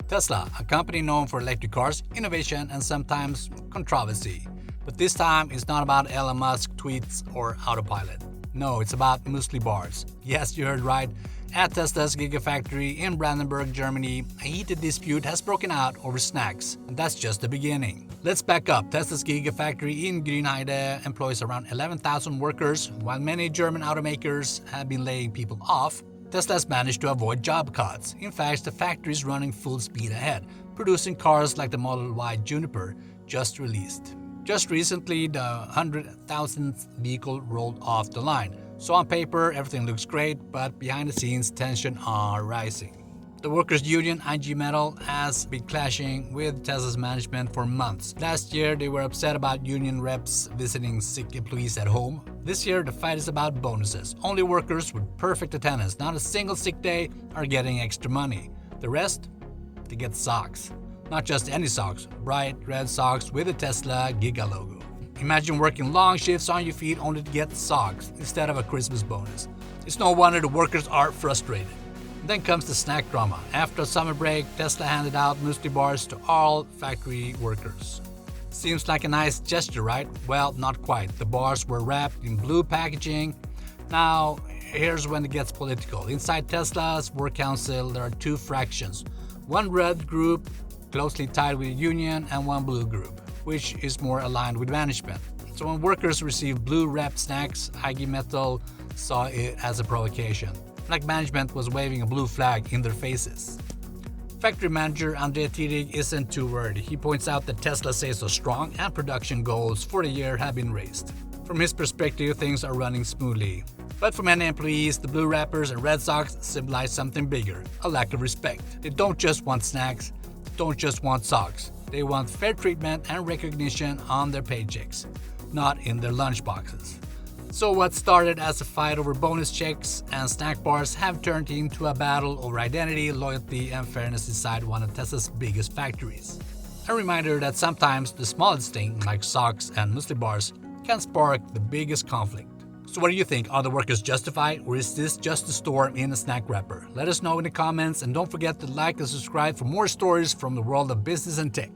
Tesla, a company known for electric cars, innovation, and sometimes controversy. But this time, it's not about Elon Musk tweets or autopilot. No, it's about Muesli bars. Yes, you heard right. At Tesla's Gigafactory in Brandenburg, Germany, a heated dispute has broken out over snacks, and that's just the beginning. Let's back up. Tesla's Gigafactory in Grünheide employs around 11,000 workers. While many German automakers have been laying people off, Tesla has managed to avoid job cuts. In fact, the factory is running full speed ahead, producing cars like the Model Y Juniper just released. Just recently, the 100,000th vehicle rolled off the line. So on paper, everything looks great, but behind the scenes, tensions are rising. The workers' union, IG Metall, has been clashing with Tesla's management for months. Last year, they were upset about union reps visiting sick employees at home. This year, the fight is about bonuses. Only workers with perfect attendance, not a single sick day, are getting extra money. The rest? They get socks. Not just any socks, bright red socks with a Tesla Giga logo. Imagine working long shifts on your feet only to get socks instead of a Christmas bonus. It's no wonder the workers are frustrated. Then comes the snack drama. After a summer break, Tesla handed out Muesli bars to all factory workers. Seems like a nice gesture, right? Well, not quite. The bars were wrapped in blue packaging. Now, here's when it gets political. Inside Tesla's work council, there are two fractions. One red group, closely tied with the union, and one blue group, which is more aligned with management. So when workers received blue wrapped snacks, IG Metall saw it as a provocation, like management was waving a blue flag in their faces. Factory manager Andre Tirig isn't too worried. He points out that Tesla sales are strong and production goals for the year have been raised. From his perspective, things are running smoothly. But for many employees, the blue wrappers and red socks symbolize something bigger, a lack of respect. They don't just want snacks, don't just want socks. They want fair treatment and recognition on their paychecks, not in their lunchboxes. So what started as a fight over bonus checks and snack bars have turned into a battle over identity, loyalty, and fairness inside one of Tesla's biggest factories. A reminder that sometimes the smallest thing, like socks and Muesli bars, can spark the biggest conflict. So what do you think? Are the workers justified, or is this just a storm in a snack wrapper? Let us know in the comments, and don't forget to like and subscribe for more stories from the world of business and tech.